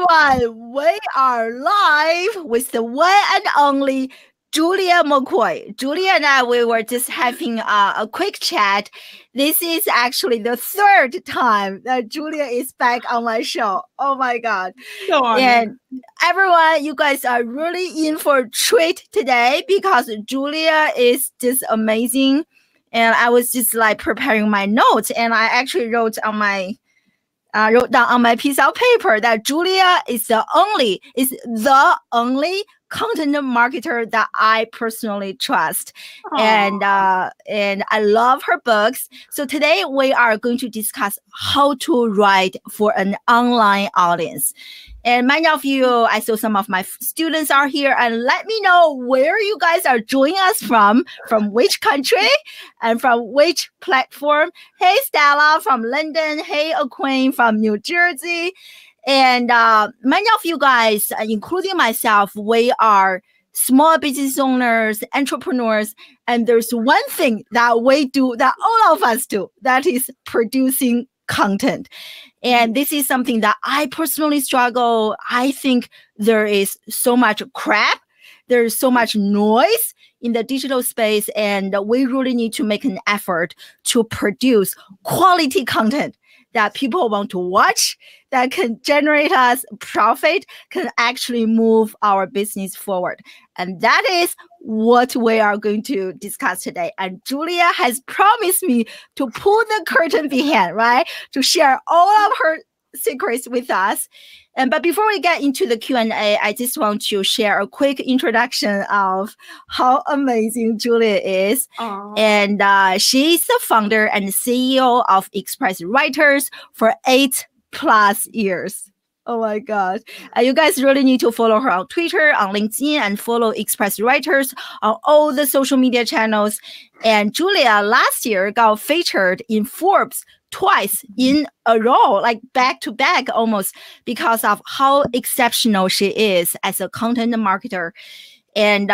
everyone, we are live with the one and only Julia McCoy. Julia and I, we were just having a quick chat. This is actually the third time that Julia is back on my show. Oh my God. Go on. And everyone, you guys are really in for a treat today because Julia is just amazing. And I was just like preparing my notes, and I actually wrote down on my piece of paper that Julia is the only content marketer that I personally trust. And I love her books. So today we are going to discuss how to write for an online audience. And many of you, I saw some of my students are here, and let me know where you guys are joining us from which country and from which platform. Hey, Stella from London. Hey, Aquane from New Jersey. And many of you guys, including myself, we are small business owners, entrepreneurs, and there's one thing that we do, that all of us do, that is producing content. And this is something that I personally struggle. I think there is so much crap. There's so much noise in the digital space, and we really need to make an effort to produce quality content that people want to watch, that can generate us profit, can actually move our business forward. And that is what we are going to discuss today. And Julia has promised me to pull the curtain behind, right? To share all of her secrets with us. But before we get into the Q&A, I just want to share a quick introduction of how amazing Julia is. Aww. And she's the founder and CEO of Express Writers for 8+ years. Oh my God. You guys really need to follow her on Twitter, on LinkedIn, and follow Express Writers on all the social media channels. And Julia last year got featured in Forbes twice in a row, like back to back almost, because of how exceptional she is as a content marketer. And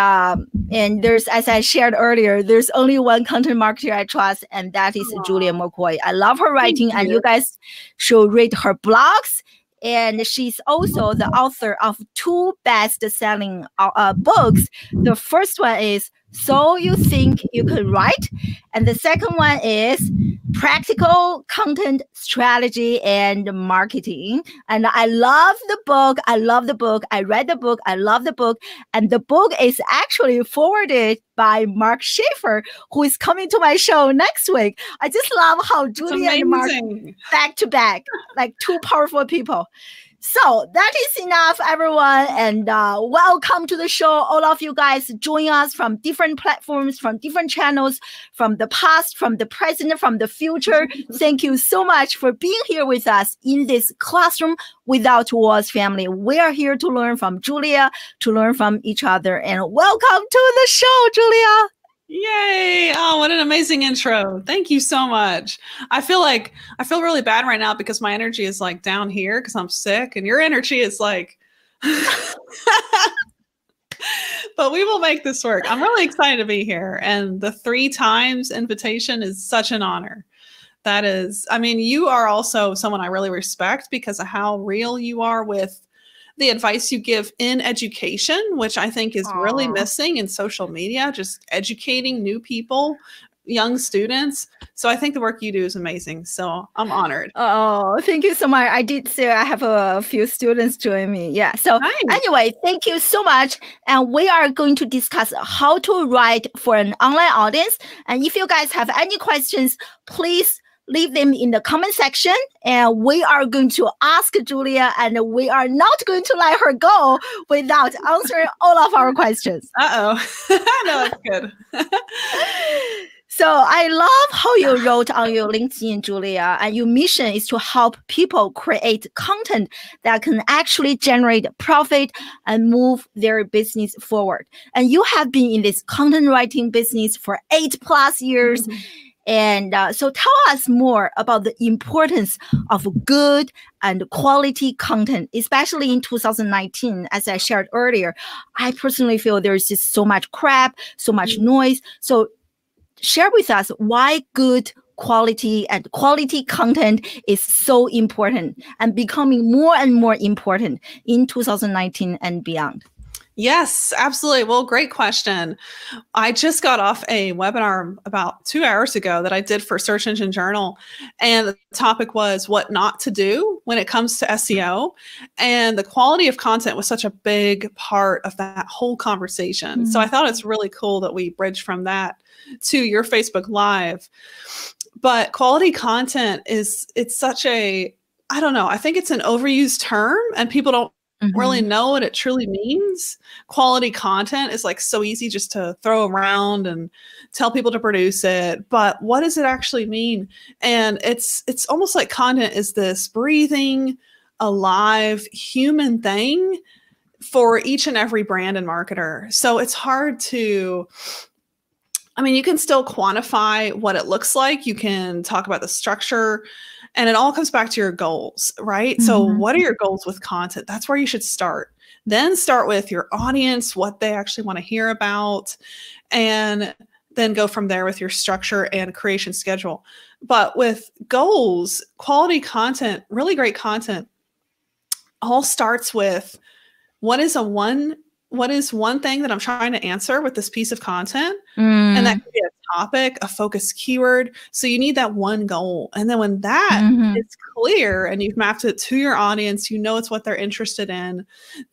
there's, as I shared earlier, there's only one content marketer I trust, and that is Julia McCoy. I love her writing, and you guys should read her blogs. And she's also the author of 2 best-selling books. The first one is So You Think You Can Write, and the second one is Practical Content Strategy and Marketing. And I love the book. I love the book. I read the book. I love the book. And the book is actually forwarded by Mark Schaefer, who is coming to my show next week. I just love how Julia and Mark back to back, like 2 powerful people. So that is enough, everyone. And welcome to the show. All of you guys join us from different platforms, from different channels, from the past, from the present, from the future. Thank you so much for being here with us in this Classroom Without Walls family. We are here to learn from Julia, to learn from each other. And welcome to the show, Julia. Yay. Oh, what an amazing intro. Thank you so much. I feel really bad right now because my energy is like down here because I'm sick, and your energy is like, but we will make this work. I'm really excited to be here. And the 3 times invitation is such an honor. That is, I mean, you are also someone I really respect because of how real you are with the advice you give in education, which I think is really missing in social media, just educating new people, young students. So I think the work you do is amazing. So I'm honored. Oh, thank you so much. I did say I have a few students join me. Yeah. So anyway, thank you so much. And we are going to discuss how to write for an online audience. And if you guys have any questions, please leave them in the comment section, and we are going to ask Julia, and we are not going to let her go without answering all of our questions. No, that's good. So I love how you wrote on your LinkedIn, Julia, and your mission is to help people create content that can actually generate profit and move their business forward. And you have been in this content writing business for 8+ years. Mm-hmm. And so tell us more about the importance of good and quality content, especially in 2019. As I shared earlier, I personally feel there's just so much crap, so much noise. So share with us why good quality, and quality content is so important and becoming more and more important in 2019 and beyond? Yes, absolutely. Well, great question. I just got off a webinar about 2 hours ago that I did for Search Engine Journal. And the topic was what not to do when it comes to SEO. And the quality of content was such a big part of that whole conversation. Mm-hmm. So I thought it's really cool that we bridge from that to your Facebook Live. But quality content it's such a, I don't know, I think it's an overused term and people don't really know what it truly means. Quality content is like so easy just to throw around and tell people to produce it. But what does it actually mean? And it's almost like content is this breathing, alive human thing for each and every brand and marketer. So it's hard to, I mean, you can still quantify what it looks like. You can talk about the structure. And it all comes back to your goals, right? So what are your goals with content? That's where you should start. Then start with your audience, what they actually want to hear about, and then go from there with your structure and creation schedule. But with goals, quality content, really great content, all starts with what is one thing that I'm trying to answer with this piece of content? And that could be a topic, a focused keyword. So you need that one goal. And then when that is clear and you've mapped it to your audience, you know it's what they're interested in,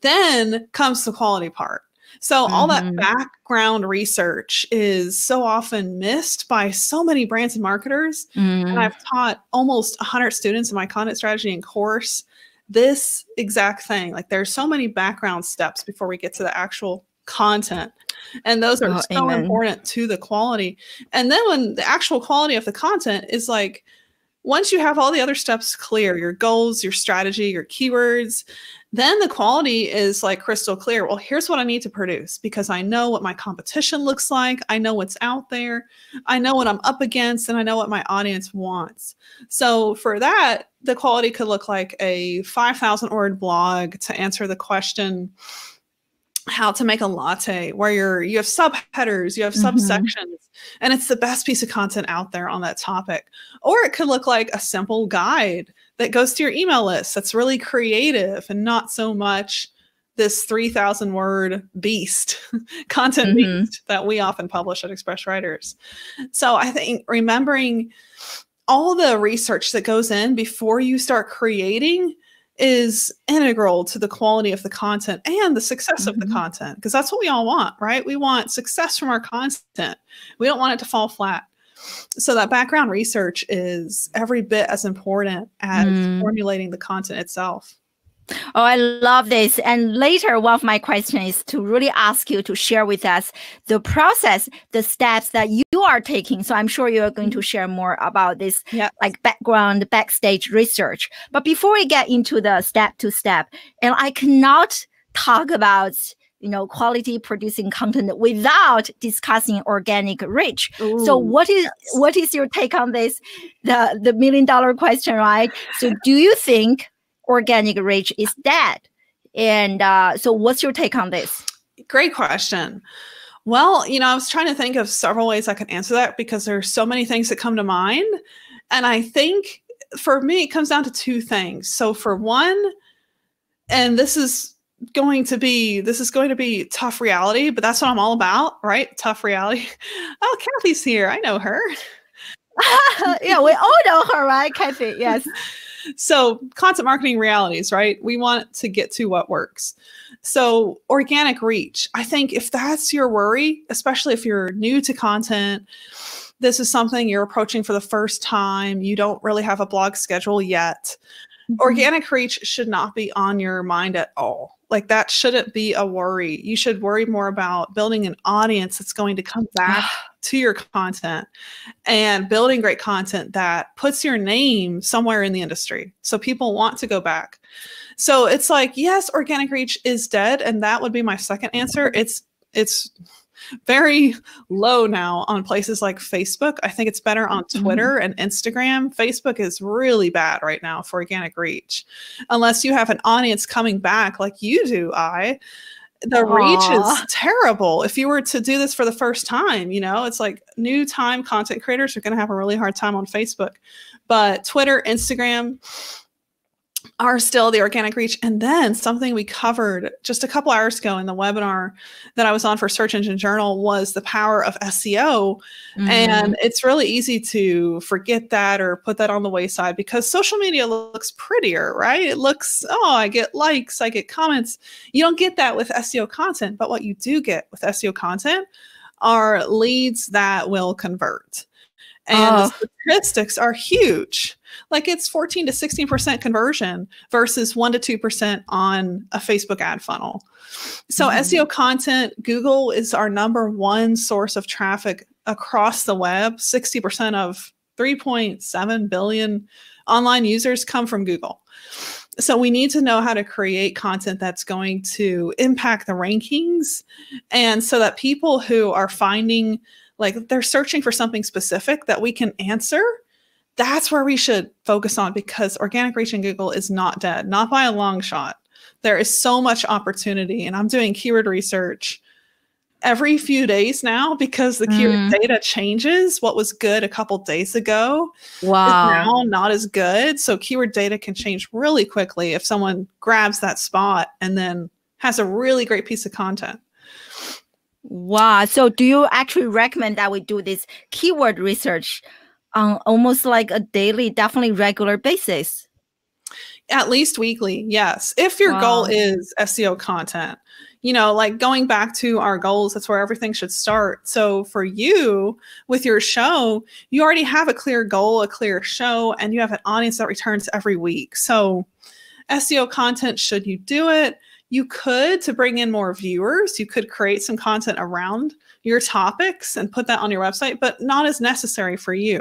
then comes the quality part. So all that background research is so often missed by so many brands and marketers. And I've taught almost 100 students in my content strategy and course this exact thing. Like there's so many background steps before we get to the actual content. And those are so important to the quality. And then when the actual quality of the content is like, once you have all the other steps clear, your goals, your strategy, your keywords, then the quality is like crystal clear. Well, here's what I need to produce because I know what my competition looks like. I know what's out there. I know what I'm up against, and I know what my audience wants. So for that, the quality could look like a 5,000 word blog to answer the question, how to make a latte, where you have subheaders, you have subsections, and it's the best piece of content out there on that topic. Or it could look like a simple guide that goes to your email list that's really creative and not so much this 3,000 word beast, content beast that we often publish at Express Writers. So I think remembering all the research that goes in before you start creating is integral to the quality of the content and the success of the content, because that's what we all want, right? We want success from our content. We don't want it to fall flat. So that background research is every bit as important as formulating the content itself. Oh, I love this. And later, one of my questions is to really ask you to share with us the process, the steps that you are taking. So I'm sure you are going to share more about this, like background, backstage research. But before we get into the step to step, and I cannot talk about quality producing content without discussing organic reach. Ooh, so what is your take on this? The $1 million question, right? So do you think organic reach is dead? And so what's your take on this? Great question. Well, I was trying to think of several ways I could answer that because there's so many things that come to mind. And I think for me, it comes down to two things. So for one, and this is going to be tough reality, but that's what I'm all about, right? Tough reality. Oh, Kathy's here. I know her. Yeah, we all know her, right, Kathy? Yes. So content marketing realities, right? We want to get to what works. So organic reach, I think if that's your worry, especially if you're new to content, this is something you're approaching for the first time, you don't really have a blog schedule yet, organic reach should not be on your mind at all. Like that shouldn't be a worry. You should worry more about building an audience that's going to come back to your content and building great content that puts your name somewhere in the industry. So people want to go back. So it's like, yes, organic reach is dead. And that would be my second answer. It's very low now on places like Facebook. I think it's better on Twitter and Instagram. Facebook is really bad right now for organic reach. Unless you have an audience coming back like you do, the reach is terrible. If you were to do this for the first time, you know, it's like new time content creators are going to have a really hard time on Facebook, but Twitter, Instagram are still the organic reach. And then something we covered just a couple hours ago in the webinar that I was on for Search Engine Journal was the power of SEO. And it's really easy to forget that or put that on the wayside because social media looks prettier, right? It looks, oh, I get likes, I get comments. You don't get that with SEO content, but what you do get with SEO content are leads that will convert. And the statistics are huge. Like it's 14 to 16% conversion versus 1 to 2% on a Facebook ad funnel. So SEO content, Google is our #1 source of traffic across the web. 60% of 3.7 billion online users come from Google. So we need to know how to create content that's going to impact the rankings. And so that people who are finding, like they're searching for something specific that we can answer, that's where we should focus on because organic reach in Google is not dead, not by a long shot. There is so much opportunity. And I'm doing keyword research every few days now because the keyword data changes. What was good a couple days ago is now not as good. So keyword data can change really quickly if someone grabs that spot and then has a really great piece of content. Wow. So do you actually recommend that we do this keyword research on almost like a daily, definitely regular basis? At least weekly, yes. If your goal is SEO content, you know, like going back to our goals, that's where everything should start. So for you with your show, you already have a clear goal, a clear show, and you have an audience that returns every week. So SEO content, should you do it? You could, to bring in more viewers, you could create some content around your topics and put that on your website, but not as necessary for you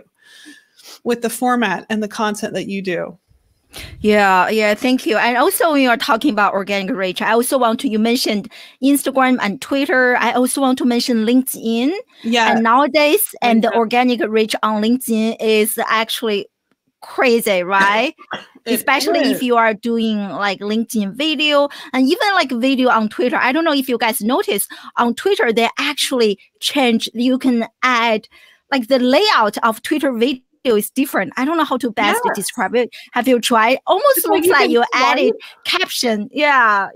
with the format and the content that you do. Yeah, thank you. And also when you're talking about organic reach, I also want to, you mentioned Instagram and Twitter. I also want to mention LinkedIn. Yeah. And nowadays, and the organic reach on LinkedIn is actually crazy, right? Especially if you are doing like LinkedIn video and even like video on Twitter. I don't know if you guys notice on Twitter, they actually change. You can add like the layout of Twitter video is different. I don't know how to best describe it. Have you tried? Almost looks like you added caption. Yeah.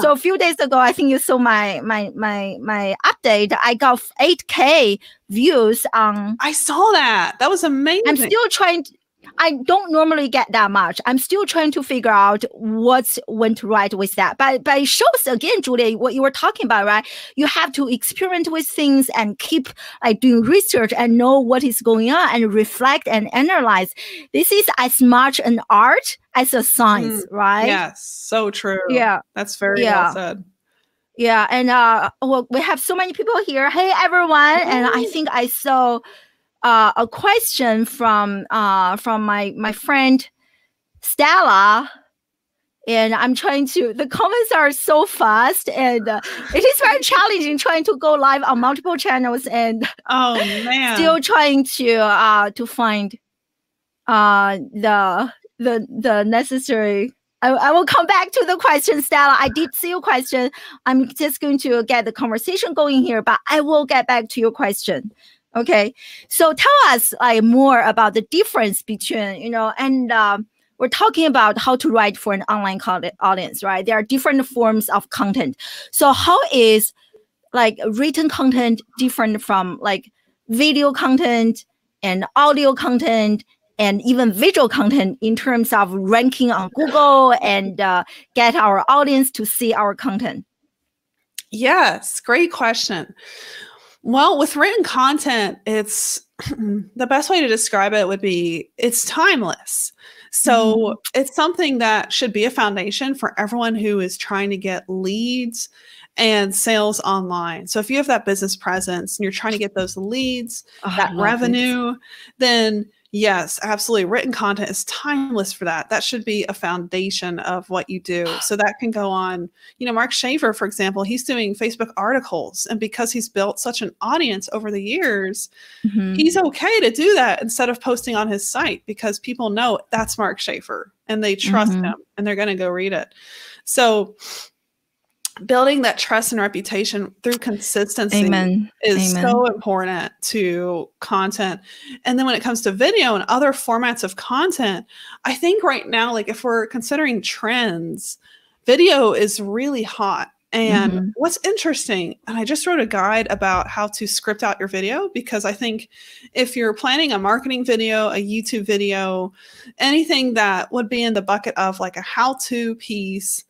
So a few days ago, I think you saw my update. I got 8K views on. I saw that. That was amazing. I'm still trying to, I don't normally get that much. I'm still trying to figure out what went right with that. But it shows again, Julia, what you were talking about, right? You have to experiment with things and keep like doing research and know what is going on and reflect and analyze. This is as much an art as a science, right? Yes, so true. Yeah. That's very well said. Yeah, and well, we have so many people here. Hey, everyone. And I think I saw a question from my friend Stella, and I'm trying to. The comments are so fast, and it is very challenging trying to go live on multiple channels and still trying to find the necessary. I will come back to the question, Stella. I did see your question. I'm just going to get the conversation going here, but I will get back to your question. Okay, so tell us like more about the difference between, you know, and we're talking about how to write for an online audience, right? There are different forms of content. So how is like written content different from like video content and audio content and even visual content in terms of ranking on Google and get our audience to see our content? Yes, great question. Well, with written content, it's the best way to describe it would be it's timeless. So it's something that should be a foundation for everyone who is trying to get leads and sales online. So if you have that business presence and you're trying to get those leads, that revenue, then yes, absolutely. Written content is timeless for that. That should be a foundation of what you do. So that can go on, you know, Mark Schaefer, for example, he's doing Facebook articles. And because he's built such an audience over the years, he's okay to do that instead of posting on his site because people know that's Mark Schaefer and they trust him and they're going to go read it. So building that trust and reputation through consistency Amen. is Amen. so important to content. And then when it comes to video and other formats of content, I think right now, like if we're considering trends, video is really hot. And what's interesting, and I just wrote a guide about how to script out your video, because I think if you're planning a marketing video, a YouTube video, anything that would be in the bucket of like a how-to piece,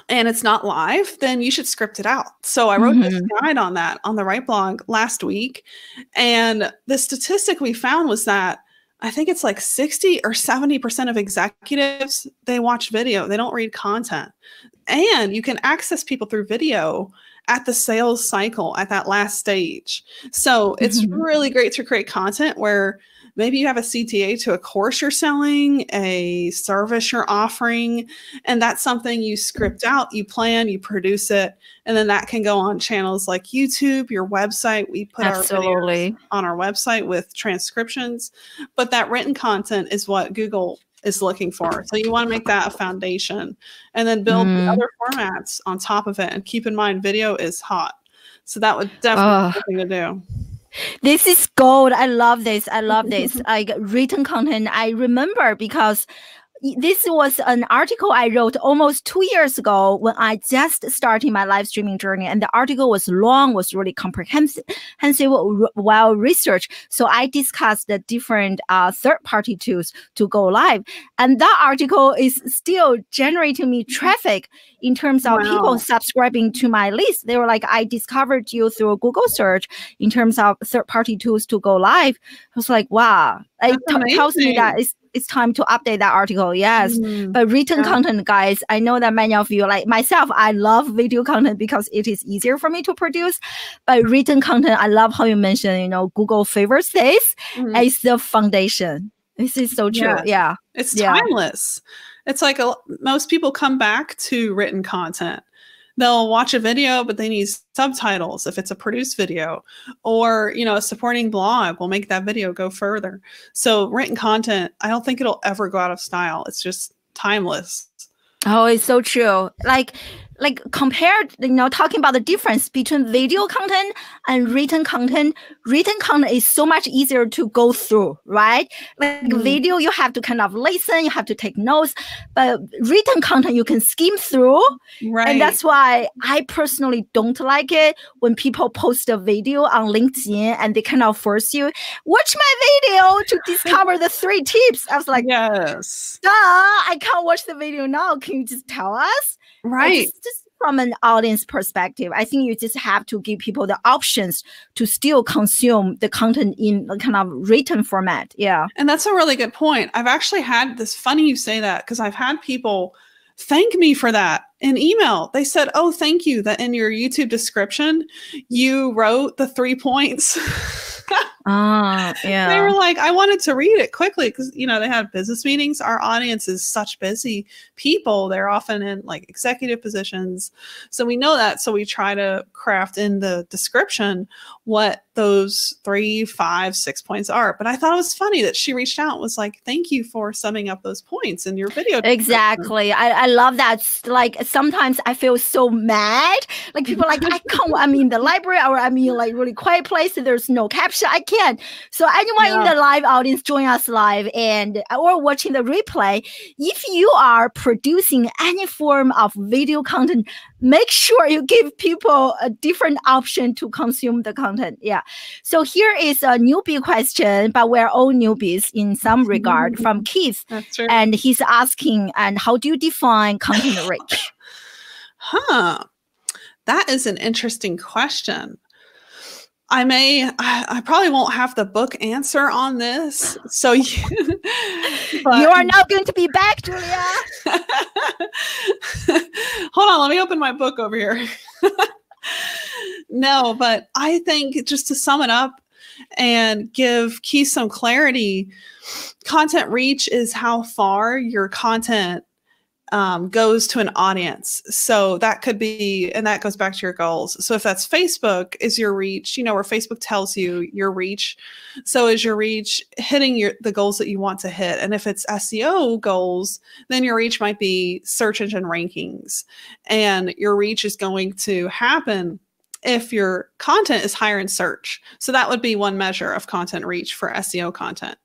and it's not live, then you should script it out. So I wrote this guide on that on the Right blog last week. And the statistic we found was that I think it's like 60 or 70% of executives, they watch video, they don't read content. And you can access people through video at the sales cycle at that last stage. So it's really great to create content where maybe you have a CTA to a course you're selling, a service you're offering, and that's something you script out, you plan, you produce it, and then that can go on channels like YouTube, your website. We put our videos on our website with transcriptions, but that written content is what Google is looking for. So you want to make that a foundation and then build the other formats on top of it. And keep in mind, video is hot. So that would definitely be something to do. This is gold. I love this. I love this. Like written content. I remember because this was an article I wrote almost 2 years ago when I just started my live streaming journey. And the article was long, was really comprehensive, well researched. So I discussed the different third-party tools to go live. And that article is still generating me traffic in terms of people subscribing to my list. They were like, I discovered you through Google search in terms of third-party tools to go live. I was like, wow. It tells me that it's time to update that article. Yes. But written content, guys, I know that many of you, like myself, I love video content because it is easier for me to produce. But written content, I love how you mentioned, you know, Google favors this as the foundation. This is so true. Yeah. It's timeless. It's like most people come back to written content. They'll watch a video, but they need subtitles if it's a produced video, or, you know, a supporting blog will make that video go further. So written content, I don't think it'll ever go out of style. It's just timeless. Oh, it's so true. Like compared, you know, talking about the difference between video content and written content is so much easier to go through, right? Like video, you have to kind of listen, you have to take notes, but written content, you can skim through. Right. And that's why I personally don't like it when people post a video on LinkedIn and they kind of force you, watch my video to discover the 3 tips. I was like, yes, duh, I can't watch the video now. Can you just tell us? Right. Just from an audience perspective, I think you just have to give people the options to still consume the content in a kind of written format. Yeah. And that's a really good point. I've actually had this, funny you say that, because I've had people thank me for that in email. They said, oh, thank you that in your YouTube description, you wrote the 3 points. They were like, I wanted to read it quickly because, you know, they had business meetings. Our audience is such busy people. They're often in like executive positions. So we know that. So we try to craft in the description what those 3, 5, 6 points are. But I thought it was funny that she reached out and was like, thank you for summing up those points in your video. Exactly. I love that. Like sometimes I feel so mad. Like people are like, I'm in the library, or I'm in like really quiet place and there's no caption. I can't. So anyone in the live audience, join us live or watching the replay. If you are producing any form of video content, make sure you give people a different option to consume the content. Yeah. So here is a newbie question, but we're all newbies in some regard, from Keith. That's right. And he's asking, and how do you define content rich? That is an interesting question. I probably won't have the book answer on this. So you are not going to be back, Julia. Hold on, let me open my book over here. No, but I think just to sum it up and give Keith some clarity, content reach is how far your content goes to an audience. So that could be, and that goes back to your goals. So if that's Facebook, is your reach, where Facebook tells you your reach. So is your reach hitting the goals that you want to hit? And if it's SEO goals, then your reach might be search engine rankings. And your reach is going to happen if your content is higher in search. So that would be one measure of content reach for SEO content.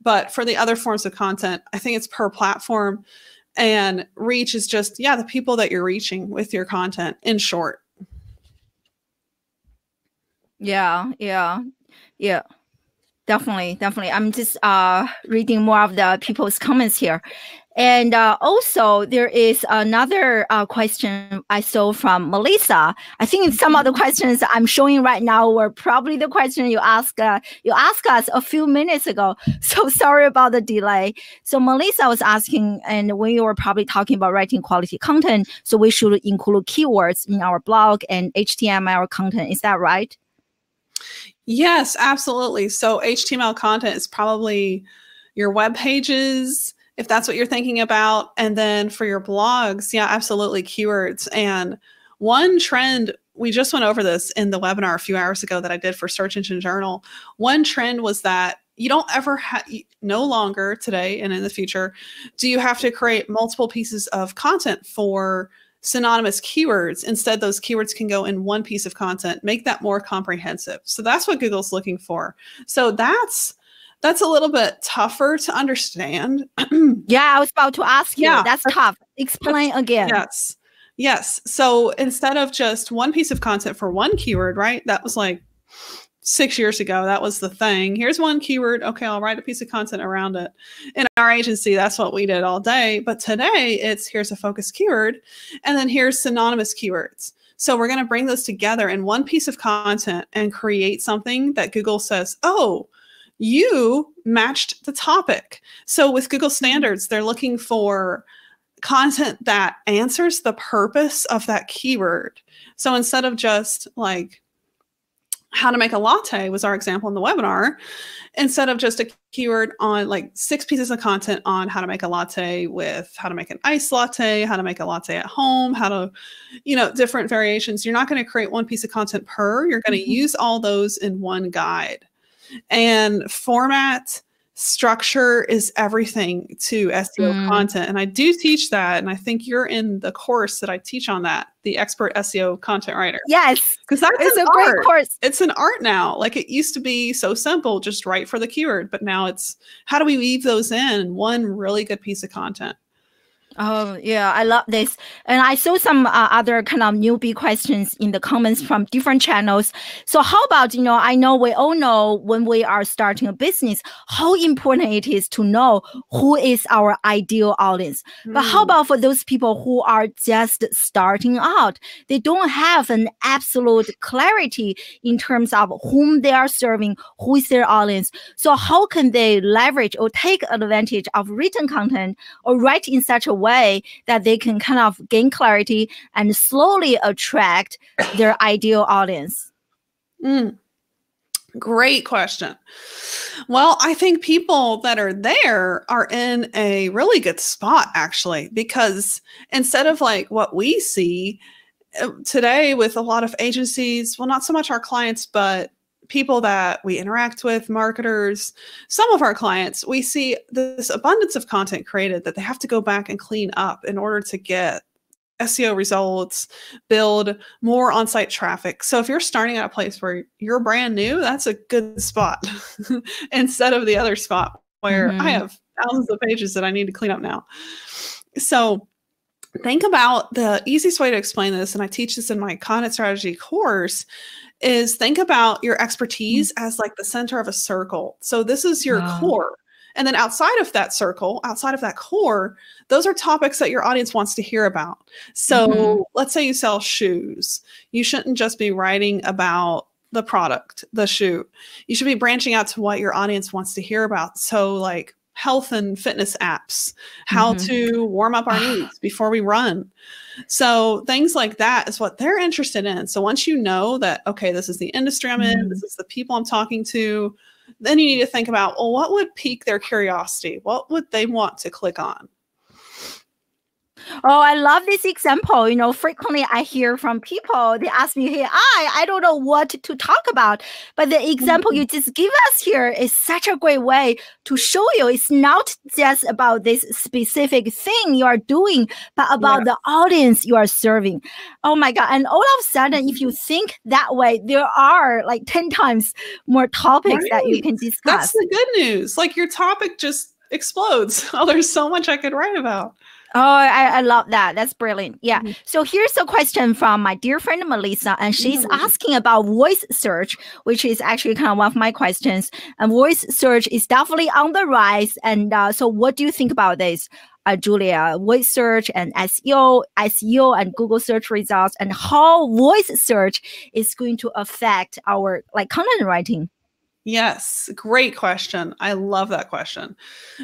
But for the other forms of content, I think it's per platform. And reach is just, the people that you're reaching with your content, in short. Yeah. Definitely. I'm just reading more of the people's comments here. And also, there is another question I saw from Melissa. I think some of the questions I'm showing right now were probably the question you asked us a few minutes ago. So sorry about the delay. So Melissa was asking, and we were probably talking about writing quality content, so we should include keywords in our blog and HTML content. Is that right? Yes, absolutely. So HTML content is probably your web pages, if that's what you're thinking about. And then for your blogs, absolutely, keywords. And one trend, we just went over this in the webinar a few hours ago that I did for Search Engine Journal. One trend was that you don't ever no longer today and in the future, do you have to create multiple pieces of content for synonymous keywords. Instead, those keywords can go in one piece of content, make that more comprehensive. So that's what Google's looking for. So that's a little bit tougher to understand. I was about to ask you. That's tough. Explain again. Yes. So instead of just one piece of content for one keyword, right? That was like 6 years ago. That was the thing. Here's one keyword. Okay, I'll write a piece of content around it. In our agency, that's what we did all day. But today, here's a focus keyword, and then here's synonymous keywords. So we're going to bring those together in one piece of content and create something that Google says, oh, you matched the topic. So with Google standards, they're looking for content that answers the purpose of that keyword. So instead of just like how to make a latte was our example in the webinar, instead of just a keyword on like 6 pieces of content on how to make a latte with how to make an iced latte, how to make a latte at home, how to, different variations. You're not going to create one piece of content per, you're going to use all those in one guide. And format, structure is everything to SEO content. And I do teach that. And I think you're in the course that I teach on that, the Expert SEO Content Writer. Yes. Because that's a great course. It's an art now. Like it used to be so simple, just write for the keyword. But now it's how do we weave those in one really good piece of content? Oh, yeah, I love this. And I saw some other kind of newbie questions in the comments from different channels. So how about, I know we all know when we are starting a business, how important it is to know who is our ideal audience. But how about for those people who are just starting out? They don't have an absolute clarity in terms of whom they are serving, who is their audience. So how can they leverage or take advantage of written content or write in such a way that they can kind of gain clarity and slowly attract their ideal audience? Great question. Well, I think people that are there are in a really good spot, actually, because instead of like what we see today with a lot of agencies, well, not so much our clients, but people that we interact with, marketers, some of our clients, we see this abundance of content created that they have to go back and clean up in order to get SEO results, build more on-site traffic. So if you're starting at a place where you're brand new, that's a good spot instead of the other spot where I have thousands of pages that I need to clean up now. So think about the easiest way to explain this, and I teach this in my content strategy course, is think about your expertise as like the center of a circle. So this is your core. And then outside of that circle, outside of that core, those are topics that your audience wants to hear about. So let's say you sell shoes. You shouldn't just be writing about the product, the shoe. You should be branching out to what your audience wants to hear about. So like health and fitness apps, how to warm up our knees before we run. So things like that is what they're interested in. So once you know that, okay, this is the industry I'm in, this is the people I'm talking to, then you need to think about, well, what would pique their curiosity? What would they want to click on? Oh, I love this example. You know, frequently I hear from people, they ask me, hey, I don't know what to talk about. But the example you just give us here is such a great way to show you it's not just about this specific thing you are doing, but about the audience you are serving. Oh my God. And all of a sudden, if you think that way, there are like 10 times more topics that you can discuss. That's the good news. Like your topic just explodes. Oh, there's so much I could write about. Oh, I love that. That's brilliant. Yeah. So here's a question from my dear friend Melissa, and she's asking about voice search, which is actually kind of one of my questions. And voice search is definitely on the rise. And so what do you think about this, Julia? Voice search and SEO and Google search results, and how voice search is going to affect our like content writing? Yes, great question. I love that question.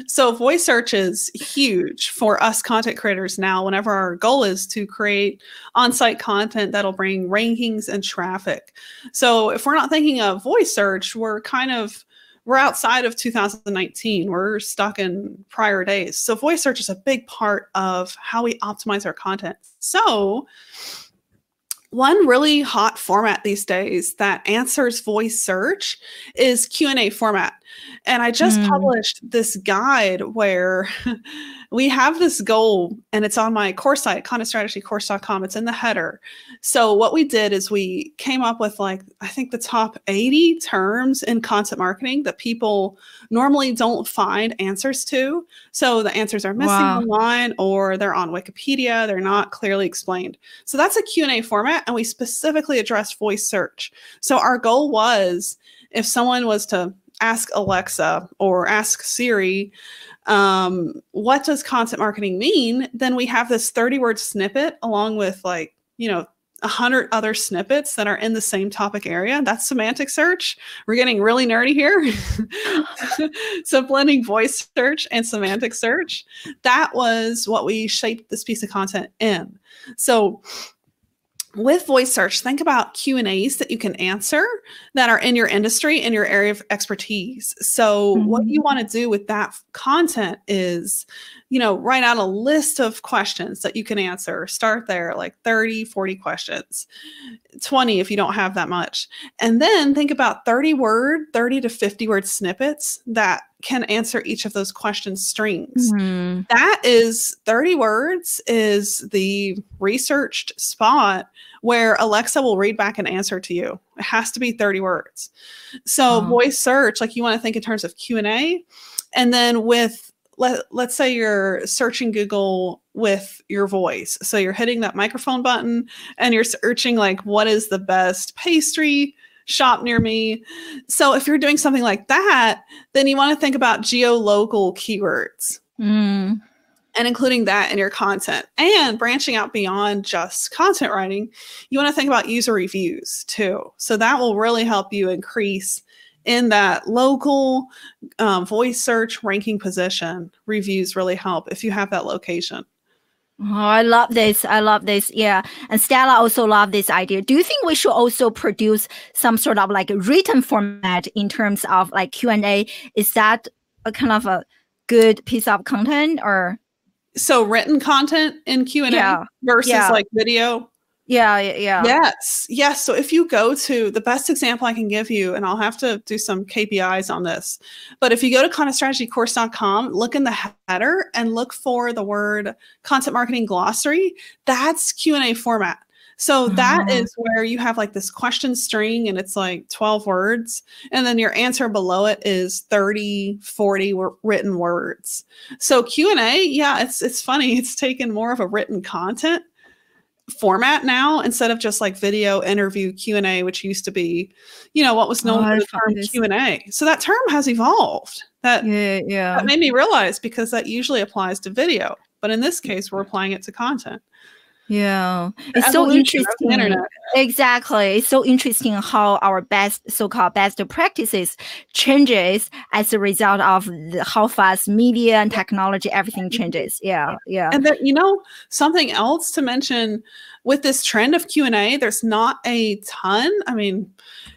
So voice search is huge for us content creators now whenever our goal is to create on-site content that'll bring rankings and traffic. So if we're not thinking of voice search, we're outside of 2019. We're stuck in prior days. So voice search is a big part of how we optimize our content. So one really hot format these days that answers voice search is Q&A format. And I just published this guide where we have this goal, and it's on my course site, contentstrategycourse.com. It's in the header. So what we did is we came up with like, I think the top 80 terms in content marketing that people normally don't find answers to. So the answers are missing online, or they're on Wikipedia. They're not clearly explained. So that's a Q&A format, and we specifically addressed voice search. So our goal was, if someone was to ask Alexa or ask Siri, what does content marketing mean? Then we have this 30-word snippet along with 100 other snippets that are in the same topic area. That's semantic search. We're getting really nerdy here. So blending voice search and semantic search, that was what we shaped this piece of content in. So with voice search, think about Q&As that you can answer that are in your industry, in your area of expertise. So what you want to do with that content is, write out a list of questions that you can answer. Start there, like 30, 40 questions, 20 if you don't have that much. And then think about 30 to 50 word snippets that can answer each of those question strings. That is 30 words is the researched spot where Alexa will read back an answer to you. It has to be 30 words. So voice search, like you want to think in terms of Q&A. And then with, let's say you're searching Google with your voice. So you're hitting that microphone button and you're searching like, what is the best pastry shop near me? So if you're doing something like that, then you want to think about geolocal keywords and including that in your content, and branching out beyond just content writing. You want to think about user reviews too. So that will really help you increase in that local voice search ranking position. Reviews really help if you have that location. Oh, I love this. I love this. Yeah. And Stella also loved this idea. Do you think we should also produce some sort of like written format in terms of like Q&A? Is that a kind of a good piece of content, or? So written content in Q&A versus like video? Yeah. Yes. So if you go to the best example I can give you, and I'll have to do some KPIs on this, but if you go to contentstrategycourse.com, look in the header and look for the word content marketing glossary, that's Q&A format. So that is where you have like this question string and it's like 12 words. And then your answer below it is 30, 40 written words. So Q&A, it's funny. It's taken more of a written content format now instead of just like video interview Q&A, which used to be, what was known for the term Q&A. So that term has evolved. That made me realize, because that usually applies to video. But in this case, we're applying it to content. Yeah, it's so interesting. Exactly. It's so interesting how our so-called best practices changes as a result of how fast media and technology, everything changes. Yeah. And then, something else to mention with this trend of Q&A, there's not a ton. I mean,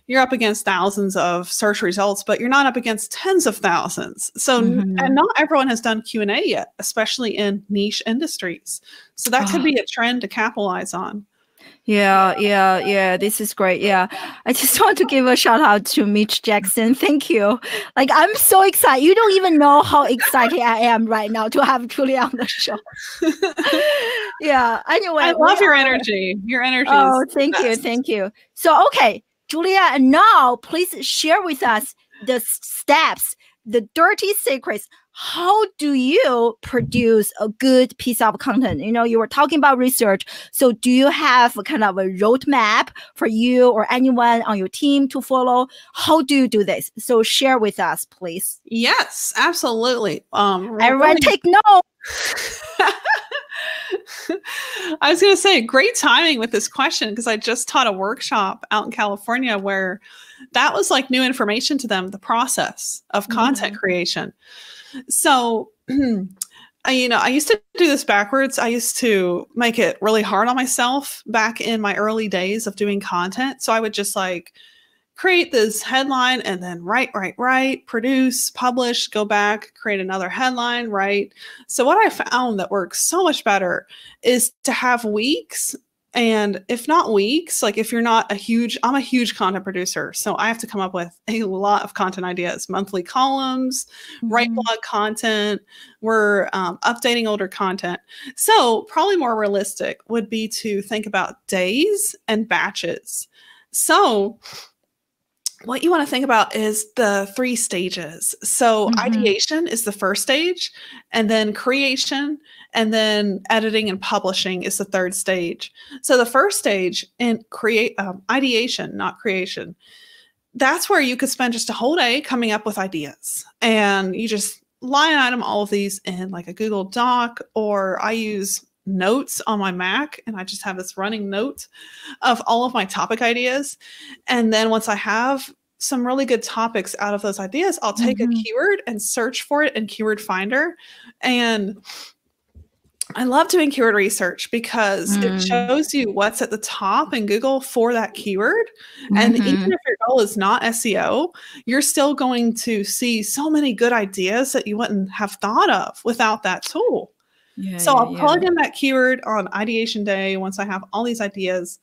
you're up against thousands of search results, but you're not up against tens of thousands. So, and not everyone has done Q&A yet, especially in niche industries. So that could be a trend to capitalize on. Yeah. This is great. Yeah. I just want to give a shout out to Mitch Jackson. Thank you. Like, I'm so excited. You don't even know how excited I am right now to have Julia on the show. Yeah. Anyway. I love your energy. Your energy. Oh, thank you. Thank you. So, okay, Julia, and now please share with us the steps, the dirty secrets. How do you produce a good piece of content? You know, you were talking about research. So do you have a kind of a roadmap for you or anyone on your team to follow? How do you do this? So share with us, please. Yes, absolutely. Everyone take note. I was going to say, great timing with this question, because I just taught a workshop out in California where that was like new information to them, the process of content creation. So, I used to do this backwards. I used to make it really hard on myself back in my early days of doing content. So I would just like create this headline and then write, produce, publish, go back, create another headline, write. So what I found that works so much better is to have weeks. And if not weeks, like if you're not I'm a huge content producer. So I have to come up with a lot of content ideas, monthly columns, write blog content. We're updating older content. So probably more realistic would be to think about days and batches. So what you want to think about is the 3 stages. So ideation is the first stage, and then creation, and then editing and publishing is the 3rd stage. So the first stage in ideation, not creation, that's where you could spend just a whole day coming up with ideas, and you just line item all of these in like a Google Doc, or I use notes on my Mac, and I just have this running note of all of my topic ideas. And then once I have some really good topics out of those ideas, I'll take a keyword and search for it in Keyword Finder. And I love doing keyword research because it shows you what's at the top in Google for that keyword. And even if your goal is not SEO, you're still going to see so many good ideas that you wouldn't have thought of without that tool. So I'll plug in that keyword on ideation day once I have all these ideas,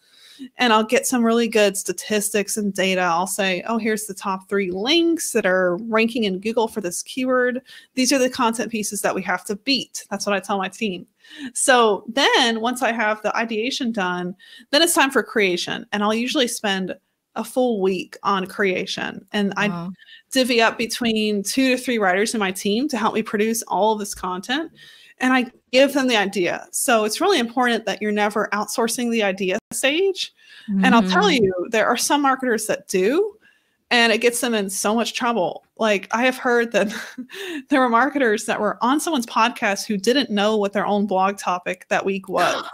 and I'll get some really good statistics and data. I'll say, oh, here's the top 3 links that are ranking in Google for this keyword. These are the content pieces that we have to beat. That's what I tell my team. So then once I have the ideation done, then it's time for creation. And I'll usually spend a full week on creation. And I divvy up between 2 to 3 writers in my team to help me produce all of this content. And I give them the idea. So it's really important that you're never outsourcing the idea stage. And I'll tell you, there are some marketers that do, and it gets them in so much trouble. Like I have heard that there were marketers that were on someone's podcast who didn't know what their own blog topic that week was.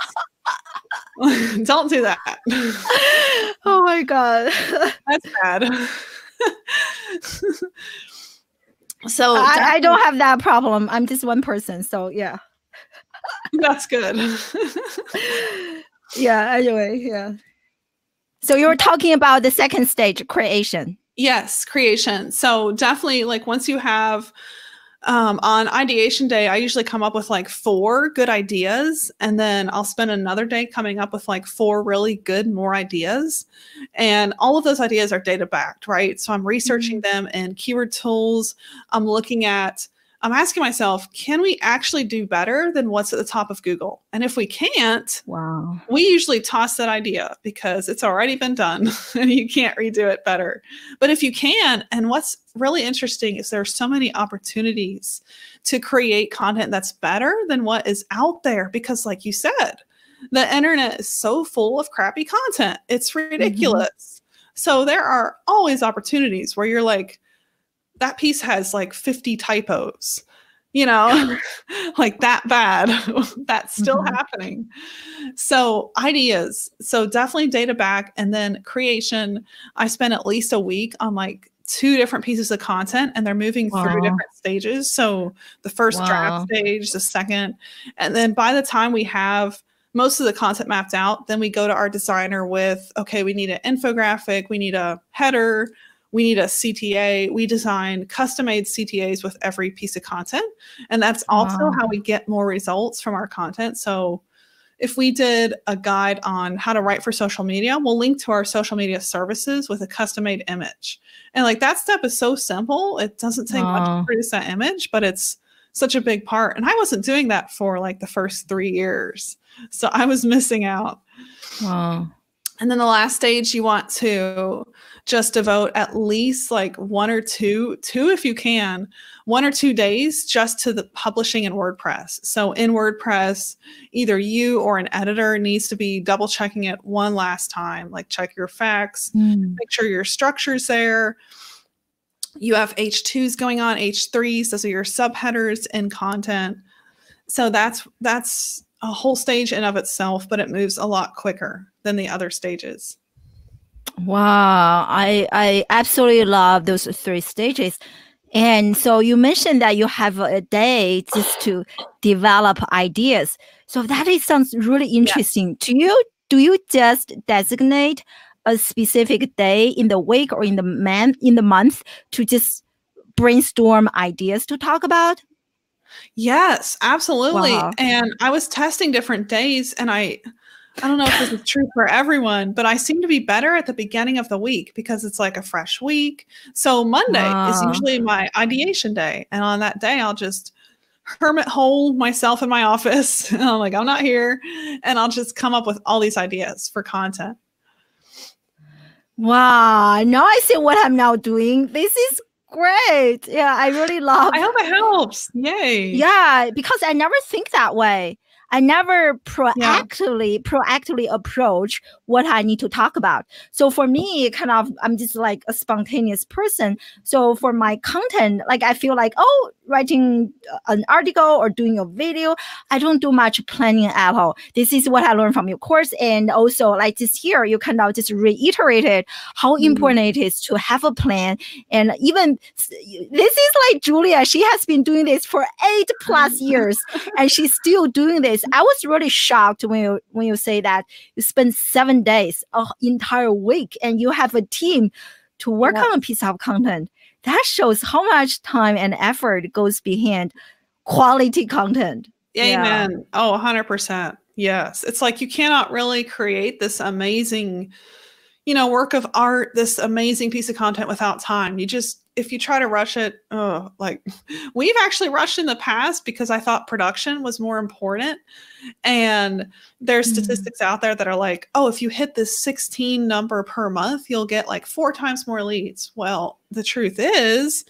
Don't do that. Oh my God. That's bad. So I don't have that problem. I'm just one person. So yeah. That's good. Yeah. Anyway, yeah. So you were talking about the 2nd stage, creation. Yes, creation. So definitely, like once you have on ideation day, I usually come up with like 4 good ideas, and then I'll spend another day coming up with like 4 really good more ideas. And all of those ideas are data backed, right? So I'm researching them in keyword tools. I'm asking myself, can we actually do better than what's at the top of Google? And if we can't, we usually toss that idea because it's already been done and you can't redo it better. But if you can, and what's really interesting is there are so many opportunities to create content that's better than what is out there, because like you said, the internet is so full of crappy content. It's ridiculous. So there are always opportunities where you're like, that piece has like 50 typos, like that bad. That's still happening. So ideas. So definitely data back. And then creation. I spent at least a week on like 2 different pieces of content, and they're moving through different stages. So the first draft stage, the second, and then by the time we have most of the content mapped out, then we go to our designer with, okay, we need an infographic, we need a header, we need a CTA. We design custom-made CTAs with every piece of content. And that's also how we get more results from our content. So if we did a guide on how to write for social media, we'll link to our social media services with a custom-made image. And like that step is so simple. It doesn't take much to produce that image, but it's such a big part. And I wasn't doing that for like the first 3 years. So I was missing out. Wow. And then the last stage, you want to just devote at least like one or two if you can, 1 or 2 days just to the publishing in WordPress. So in WordPress, either you or an editor needs to be double checking it one last time, like check your facts, make sure your structure's there. You have H2s going on, H3s, those are your subheaders in content. So that's a whole stage in of itself, but it moves a lot quicker than the other stages. Wow, I absolutely love those 3 stages. And so you mentioned that you have a day just to develop ideas. So sounds really interesting. Yeah. Do you just designate a specific day in the week or in the month to just brainstorm ideas to talk about? Yes, absolutely. Wow. And I was testing different days, and I don't know if this is true for everyone, but I seem to be better at the beginning of the week because it's like a fresh week. So Monday is usually my ideation day. And on that day, I'll just hermit hole myself in my office. And I'm like, I'm not here. And I'll just come up with all these ideas for content. Wow. Now I see what I'm now doing. This is great. Yeah, I really love. I hope it helps. Yay. Yeah, because I never think that way. I never proactively approach what I need to talk about. So for me, I'm just like a spontaneous person. So for my content, like I feel like, writing an article or doing a video, I don't do much planning at all. This is what I learned from your course. And also like just here, you just reiterated how important it is to have a plan. And even this is like Julia, she has been doing this for 8+ years and she's still doing this. I was really shocked when you say that you spend 7 days, an entire week, and you have a team to work on a piece of content. That shows how much time and effort goes behind quality content. Amen. Yeah. Oh, 100%. Yes. It's like you cannot really create this amazing, work of art, this amazing piece of content without time. If you try to rush it, like we've actually rushed in the past because I thought production was more important. And there's statistics out there that are like, if you hit this 16 number per month, you'll get like 4 times more leads. Well, the truth is,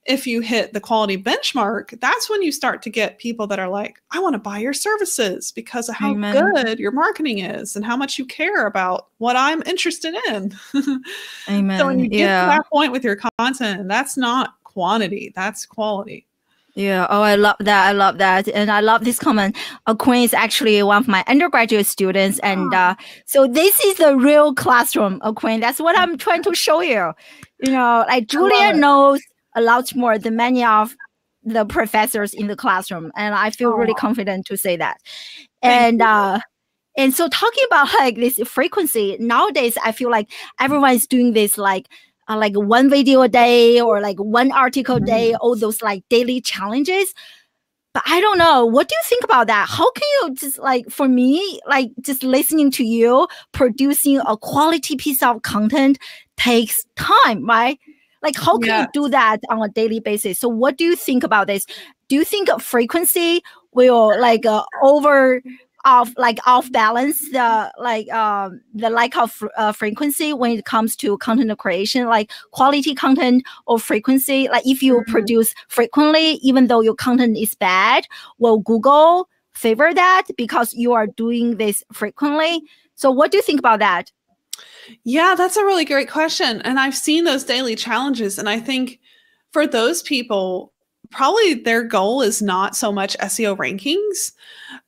if you hit the quality benchmark, that's when you start to get people that are like, I want to buy your services because of how good your marketing is and how much you care about what I'm interested in. Amen. So when you get to that point with your content, that's not quantity, that's quality. Yeah. Oh, I love that. I love that. And I love this comment. Quinn is actually one of my undergraduate students. And so this is the real classroom, Quinn. That's what I'm trying to show you. Like Julia knows a lot more than many of the professors in the classroom. And I feel really confident to say that. And so talking about like this frequency, nowadays, I feel like everyone's doing this like 1 video a day or like 1 article a day, all those like daily challenges. But I don't know. What do you think about that? How can you just like, for me, like just listening to you, producing a quality piece of content takes time, right? Like, how can you do that on a daily basis? So what do you think about this? Do you think frequency will like off balance the lack of frequency when it comes to content creation, like quality content or frequency? Like if you produce frequently, even though your content is bad, will Google favor that because you are doing this frequently? So what do you think about that? Yeah, that's a really great question. And I've seen those daily challenges. And I think for those people, probably their goal is not so much SEO rankings,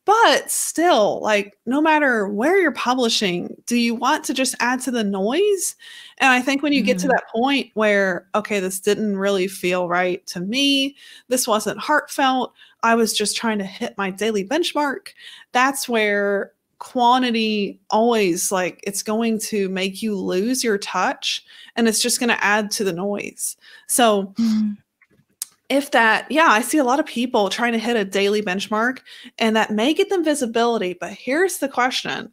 but still, like, no matter where you're publishing, do you want to just add to the noise? And I think when you get to that point where, okay, this didn't really feel right to me, this wasn't heartfelt, I was just trying to hit my daily benchmark, that's where quantity always, like, it's going to make you lose your touch, and it's just going to add to the noise. So if that, yeah, I see a lot of people trying to hit a daily benchmark, and that may get them visibility. But here's the question.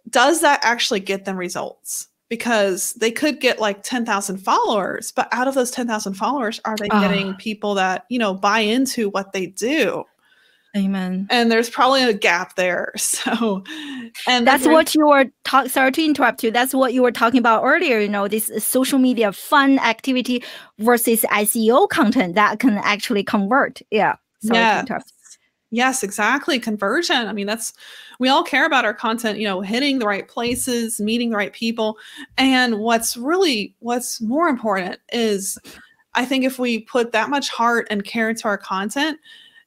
Does that actually get them results? Because they could get like 10,000 followers, but out of those 10,000 followers, are they getting people that, you know, buy into what they do? Amen. And there's probably a gap there. So, and that's what you were sorry to interrupt you. That's what you were talking about earlier, you know, this social media fun activity versus SEO content that can actually convert. Yeah. Sorry to interrupt. Yes, exactly. Conversion. I mean, we all care about our content, you know, hitting the right places, meeting the right people. And what's more important is, I think if we put that much heart and care into our content,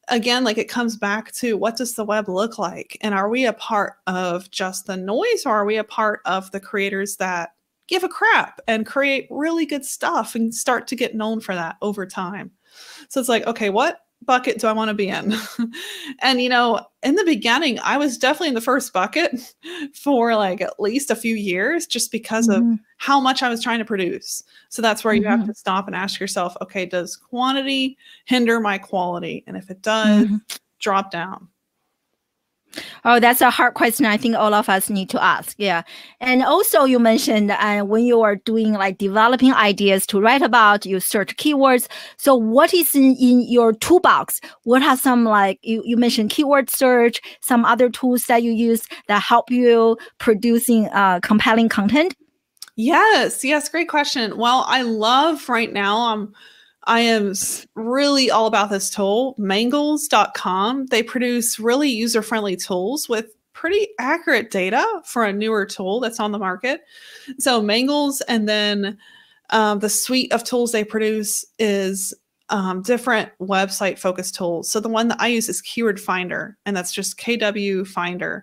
again, like, it comes back to, what does the web look like? And are we a part of just the noise, or are we a part of the creators that give a crap and create really good stuff and start to get known for that over time? So it's like, okay, what bucket do I want to be in? And, you know, in the beginning, I was definitely in the first bucket for like at least a few years, just because of how much I was trying to produce. So that's where you have to stop and ask yourself, okay, does quantity hinder my quality? And if it does, drop down. Oh, that's a hard question. I think all of us need to ask. Yeah. And also you mentioned when you are doing like developing ideas to write about, you search keywords. So what is in your toolbox? What are some, like you mentioned keyword search, some other tools that you use that help you producing compelling content? Yes. Great question. Well, I love right now, I am really all about this tool, mangles.com. They produce really user-friendly tools with pretty accurate data for a newer tool that's on the market. So Mangles, and then the suite of tools they produce is different website-focused tools. So the one that I use is Keyword Finder, and that's just KWFinder.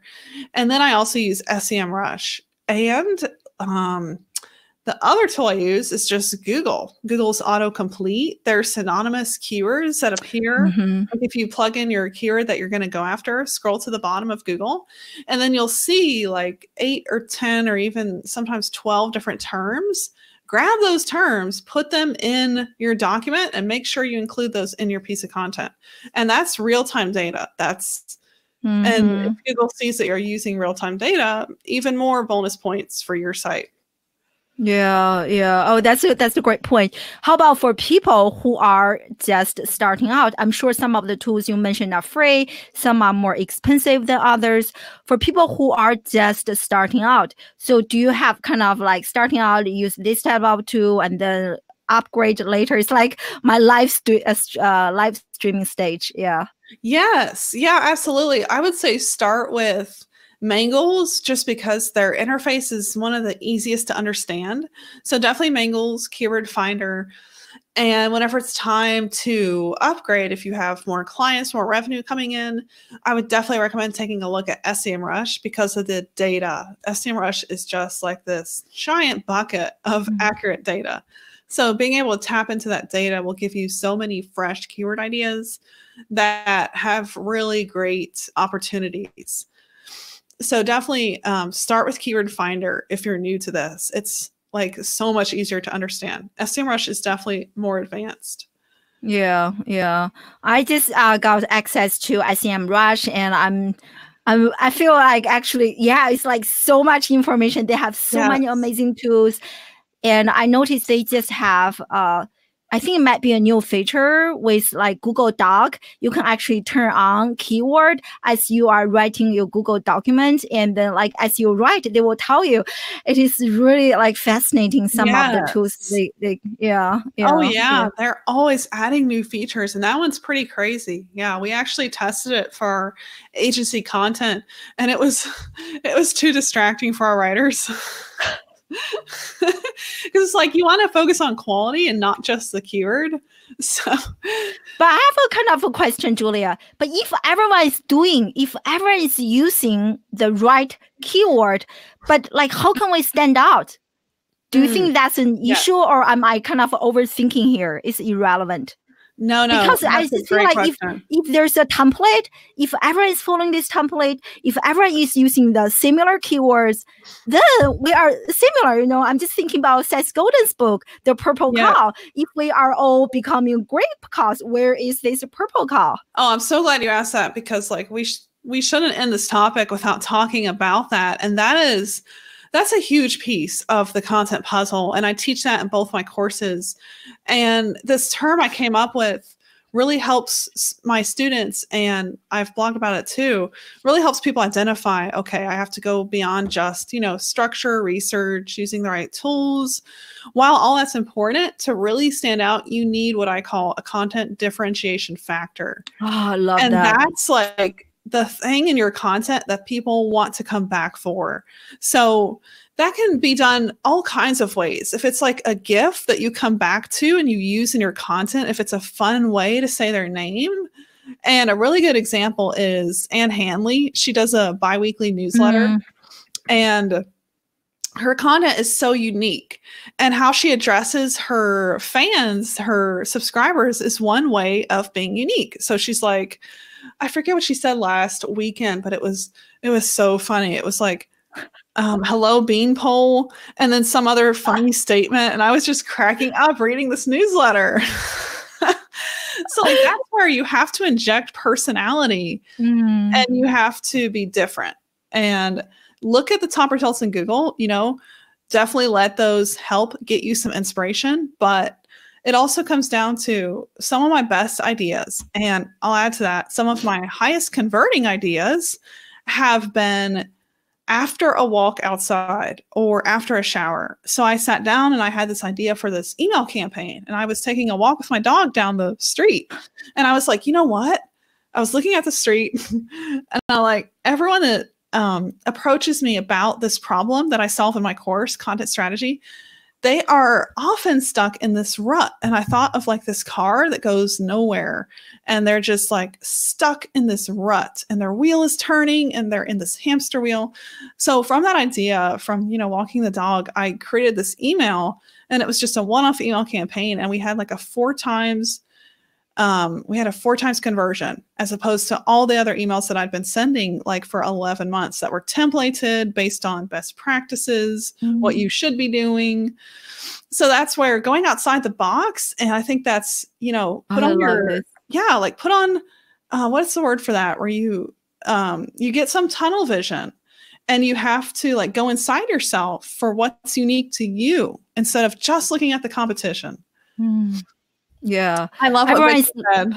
And then I also use SEMrush. And the other tool I use is just Google's autocomplete. They're synonymous keywords that appear. Like if you plug in your keyword that you're going to go after, scroll to the bottom of Google, and then you'll see like 8 or 10 or even sometimes 12 different terms. Grab those terms, put them in your document, and make sure you include those in your piece of content. And that's real-time data. And if Google sees that you're using real-time data, even more bonus points for your site. Yeah. Oh, that's a great point. How about for people who are just starting out? I'm sure some of the tools you mentioned are free, some are more expensive than others. For people who are just starting out, so do you have kind of like starting out, use this type of tool and then upgrade later? It's like my live streaming stage. Yeah. Yes. Yeah, absolutely. I would say start with Mangles, just because their interface is one of the easiest to understand. So definitely Mangles, Keyword Finder. And whenever it's time to upgrade, if you have more clients, more revenue coming in, I would definitely recommend taking a look at SEMrush because of the data. SEMrush is just like this giant bucket of accurate data. So being able to tap into that data will give you so many fresh keyword ideas that have really great opportunities. So definitely start with Keyword Finder if you're new to this. It's like so much easier to understand. SEMrush is definitely more advanced. Yeah. I just got access to SEMrush, and I feel like actually, it's like so much information. They have so many amazing tools, and I noticed they just have I think it might be a new feature with like Google Doc. You can actually turn on keyword as you are writing your Google document. And then like as you write, they will tell you. It is really like fascinating, some of the tools. Oh yeah. They're always adding new features. And that one's pretty crazy. Yeah. We actually tested it for our agency content, and it was too distracting for our writers. Because it's like you want to focus on quality and not just the keyword. So, but I have a kind of a question, Julia. But if everyone is using the right keyword, but like how can we stand out? Do you think that's an issue, or am I kind of overthinking here? It's irrelevant. No, because I that's a just feel great like question. if there's a template, if everyone is following this template, if everyone is using the similar keywords, then we are similar. I'm just thinking about Seth Godin's book, The Purple Cow. If we are all becoming grape cows, where is this purple cow? Oh, I'm so glad you asked that, because like we shouldn't end this topic without talking about that. And that's a huge piece of the content puzzle. And I teach that in both my courses. And this term I came up with really helps my students, and I've blogged about it too, really helps people identify, okay, I have to go beyond just, structure, research, using the right tools. While all that's important, to really stand out, you need what I call a content differentiation factor. Oh, I love and that. That's like the thing in your content that people want to come back for. So that can be done all kinds of ways. If it's like a GIF that you come back to and you use in your content, if it's a fun way to say their name. And a really good example is Anne Hanley. She does a bi-weekly newsletter, and her content is so unique, and how she addresses her fans, her subscribers, is one way of being unique. So she's like, I forget what she said last weekend, but it was so funny. It was like, hello beanpole, and then some other funny statement. And I was just cracking up reading this newsletter. So like, that's where you have to inject personality and you have to be different. And look at the top results in Google, definitely let those help get you some inspiration. But it also comes down to some of my best ideas. And I'll add to that, some of my highest converting ideas have been after a walk outside or after a shower. So I sat down and I had this idea for this email campaign, and I was taking a walk with my dog down the street. And I was like, you know what? I was looking at the street and I like, everyone that approaches me about this problem that I solve in my course, content strategy, they are often stuck in this rut. And I thought of like this car that goes nowhere, and they're just like stuck in this rut, and their wheel is turning and they're in this hamster wheel. So from that idea, from, walking the dog, I created this email, and it was just a one-off email campaign. And we had like a 4 times conversion, as opposed to all the other emails that I'd been sending like for 11 months that were templated based on best practices, what you should be doing. So that's where going outside the box. And I think that's, put on, what's the word for that? Where you get some tunnel vision, and you have to like go inside yourself for what's unique to you instead of just looking at the competition. Yeah, I love what Vicky said.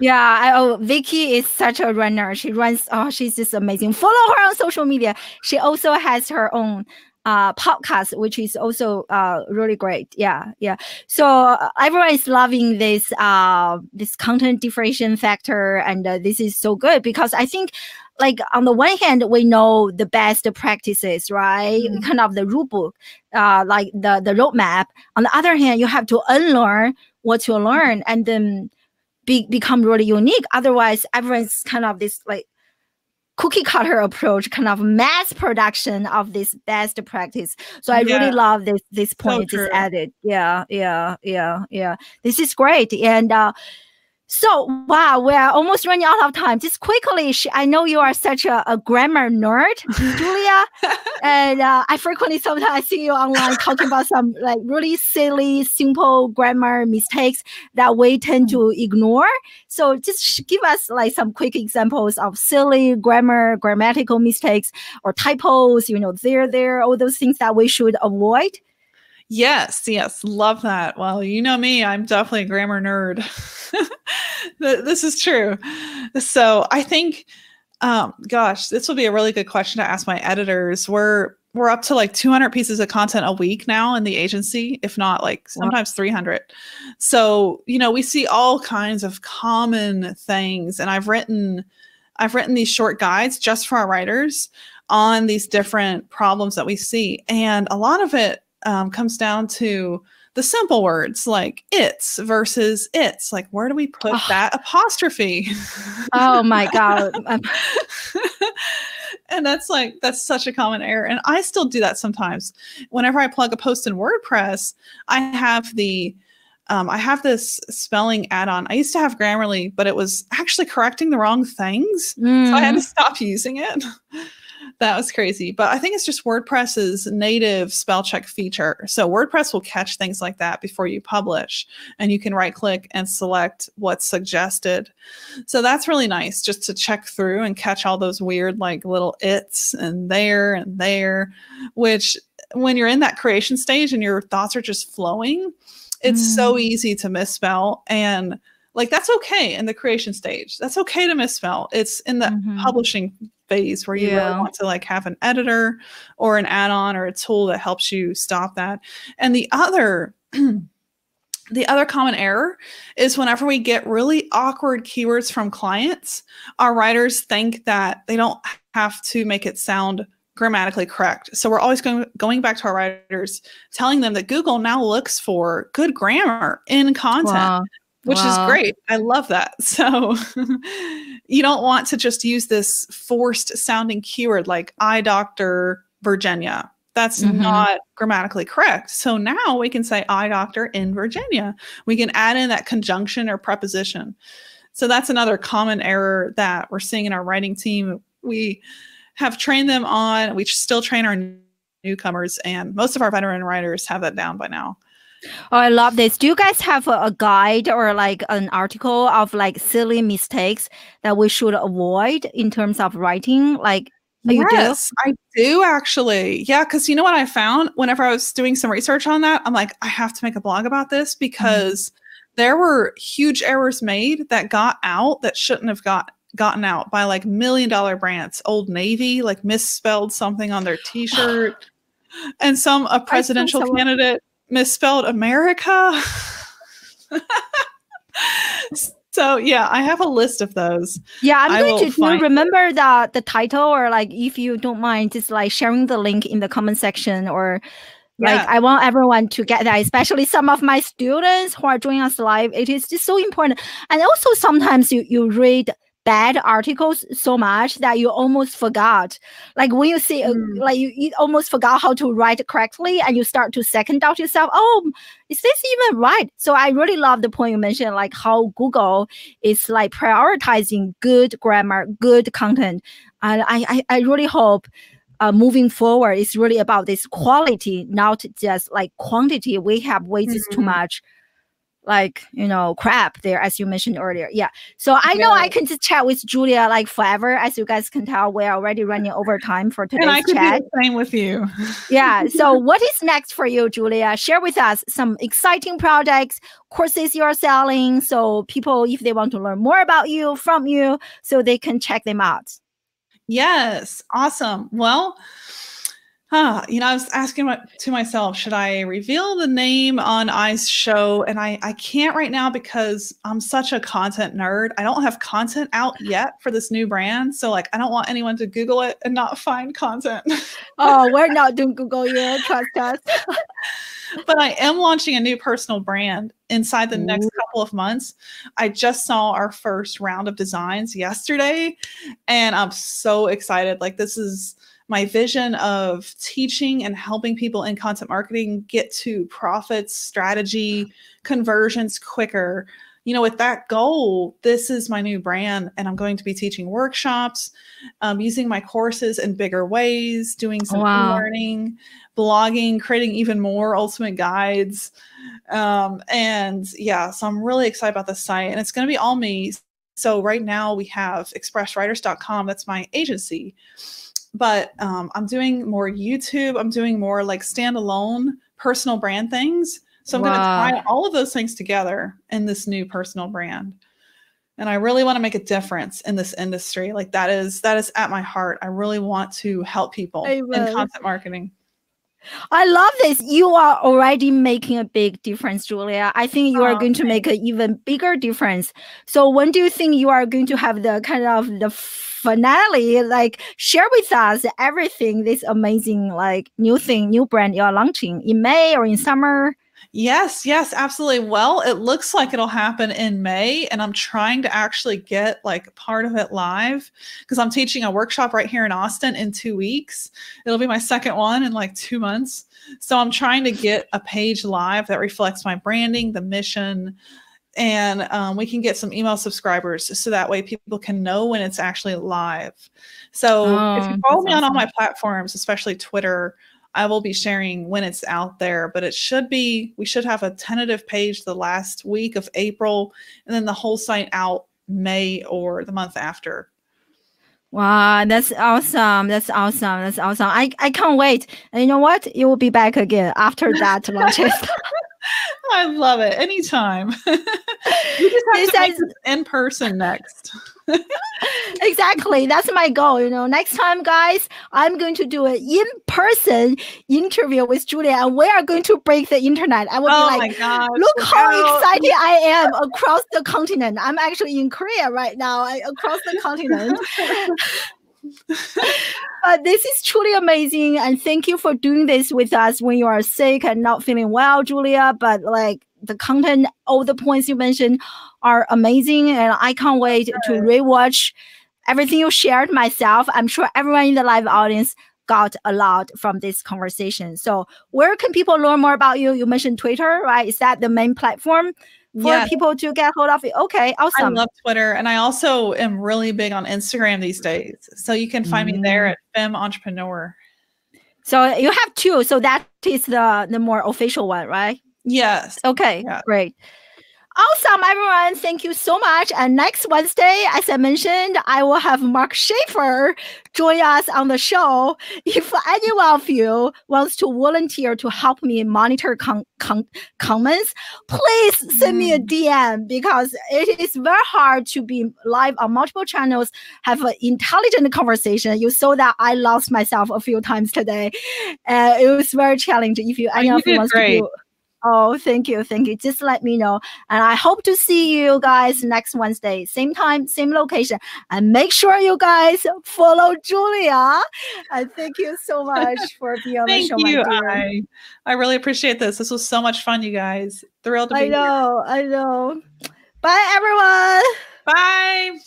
Yeah, Vicky is such a runner. She runs. She's just amazing. Follow her on social media. She also has her own podcast, which is also really great. Yeah. So everyone is loving this this content differentiation factor, and this is so good, because I think, like, on the one hand, we know the best practices, right? Kind of the rule book, like the roadmap. On the other hand, you have to unlearn what you learn, and then become really unique. Otherwise, everyone's kind of this like cookie cutter approach, kind of mass production of this best practice. So I really love this point you just added. Yeah. This is great. And so, wow, we are almost running out of time. Just quickly, I know you are such a grammar nerd, Julia. And I frequently sometimes see you online talking about some like really silly, simple grammar mistakes that we tend to ignore. So just give us like some quick examples of silly grammatical mistakes or typos, there, all those things that we should avoid. Yes. Love that. Well, you know me, I'm definitely a grammar nerd. This is true. So I think, this will be a really good question to ask my editors. We're up to like 200 pieces of content a week now in the agency, if not like sometimes 300. So, we see all kinds of common things. And I've written these short guides just for our writers on these different problems that we see. And a lot of it comes down to the simple words like it's versus it's. Like, where do we put that apostrophe? Oh my God. And that's such a common error. And I still do that sometimes. Whenever I plug a post in WordPress, I have the I have this spelling add-on. I used to have Grammarly, but it was actually correcting the wrong things. So I had to stop using it. That was crazy. But I think it's just WordPress's native spell check feature. So WordPress will catch things like that before you publish, and you can right click and select what's suggested. So that's really nice, just to check through and catch all those weird like little its and there, which when you're in that creation stage and your thoughts are just flowing, it's so easy to misspell. And like, that's okay in the creation stage. That's okay to misspell. It's in the publishing phase where you really want to like have an editor or an add-on or a tool that helps you stop that. And the other common error is whenever we get really awkward keywords from clients, our writers think that they don't have to make it sound grammatically correct. So we're always going back to our writers, telling them that Google now looks for good grammar in content. Which is great. I love that. So you don't want to just use this forced sounding keyword like eye doctor Virginia. That's not grammatically correct. So now we can say eye doctor in Virginia. We can add in that conjunction or preposition. So that's another common error that we're seeing in our writing team. We have trained them on, we still train our newcomers, and most of our veteran writers have that down by now. Oh, I love this. Do you guys have a guide or like an article of like silly mistakes that we should avoid in terms of writing? Like, yes, I do actually. Yeah, because you know what I found whenever I was doing some research on that? I'm like, I have to make a blog about this because there were huge errors made that got out that shouldn't have gotten out by like $1 million brands. Old Navy like misspelled something on their T-shirt, and a presidential candidate misspelled America. So yeah, I have a list of those. Yeah, I'm going to remember the title, or like if you don't mind, just like sharing the link in the comment section, or like I want everyone to get that, especially some of my students who are joining us live. It is just so important. And also sometimes you read bad articles so much that you almost forgot. Like when you see, like you almost forgot how to write correctly, and you start to second doubt yourself. Oh, is this even right? So I really love the point you mentioned, like how Google is like prioritizing good grammar, good content. And I really hope moving forward, it's really about this quality, not just like quantity. We have way too much, like, you know, crap there, as you mentioned earlier. Yeah. So I know I can just chat with Julia like forever. As you guys can tell, we're already running over time for today's chat. And I can do the same with you. Yeah. So what is next for you, Julia? Share with us some exciting projects, courses you're selling, so people, if they want to learn more about you, from you, so they can check them out. Yes. Awesome. Well, you know, I was asking to myself, should I reveal the name on I's show? And I can't right now because I'm such a content nerd. I don't have content out yet for this new brand. So like, I don't want anyone to Google it and not find content. Oh, we're not doing Google yet. Trust us. But I am launching a new personal brand inside the next couple of months. I just saw our first round of designs yesterday, and I'm so excited. Like, this is my vision of teaching and helping people in content marketing get to profits, strategy, conversions quicker. You know, with that goal, this is my new brand, and I'm going to be teaching workshops, using my courses in bigger ways, doing some e-learning, blogging, creating even more ultimate guides. And yeah, so I'm really excited about this site, and it's going to be all me. So right now we have expresswriters.com. That's my agency. But I'm doing more YouTube. I'm doing more like standalone personal brand things. So I'm going to tie all of those things together in this new personal brand. And I really want to make a difference in this industry. Like that is at my heart. I really want to help people in content marketing. I love this. You are already making a big difference, Julia. I think you are going to make an even bigger difference. So when do you think you are going to have the kind of the finale? Like, share with us everything, this amazing like new thing, new brand you're launching in May or in summer? Yes, yes, absolutely. Well, it looks like it'll happen in May, and I'm trying to actually get like part of it live because I'm teaching a workshop right here in Austin in 2 weeks. It'll be my second one in like 2 months. So I'm trying to get a page live that reflects my branding, the mission, and we can get some email subscribers so that way people can know when it's actually live. So if you follow me on all my platforms, especially Twitter, I will be sharing when it's out there, but we should have a tentative page the last week of April and then the whole site out May or the month after. Wow, that's awesome. That's awesome. That's awesome. I can't wait. And you know what? You will be back again after that launches. I love it. Anytime. We just have to make this in person next. Exactly. That's my goal. You know, next time, guys, I'm going to do an in-person interview with Julia, and we are going to break the internet. I will be like, my gosh, look how excited I am across the continent. I'm actually in Korea right now, across the continent. But this is truly amazing, and thank you for doing this with us when you are sick and not feeling well, Julia. But like the content, all the points you mentioned are amazing, and I can't wait to rewatch everything you shared myself. I'm sure everyone in the live audience got a lot from this conversation. So where can people learn more about you? You mentioned Twitter, right? Is that the main platform for people to get hold of it? Okay, awesome. I love Twitter. And I also am really big on Instagram these days. So you can find me there at Femme Entrepreneur. So you have two. So that is the more official one, right? Yes. Okay, great. Awesome, everyone. Thank you so much. And next Wednesday, as I mentioned, I will have Mark Schaefer join us on the show. If any of you wants to volunteer to help me monitor comments, please send me a DM, because it is very hard to be live on multiple channels, have an intelligent conversation. You saw that I lost myself a few times today. It was very challenging. If any of you wants to do. Oh, thank you. Thank you. Just let me know. And I hope to see you guys next Wednesday. Same time, same location. And make sure you guys follow Julia. And thank you so much for being on the show, my dear. I really appreciate this. This was so much fun, you guys. Thrilled to be here. I know. Bye, everyone. Bye.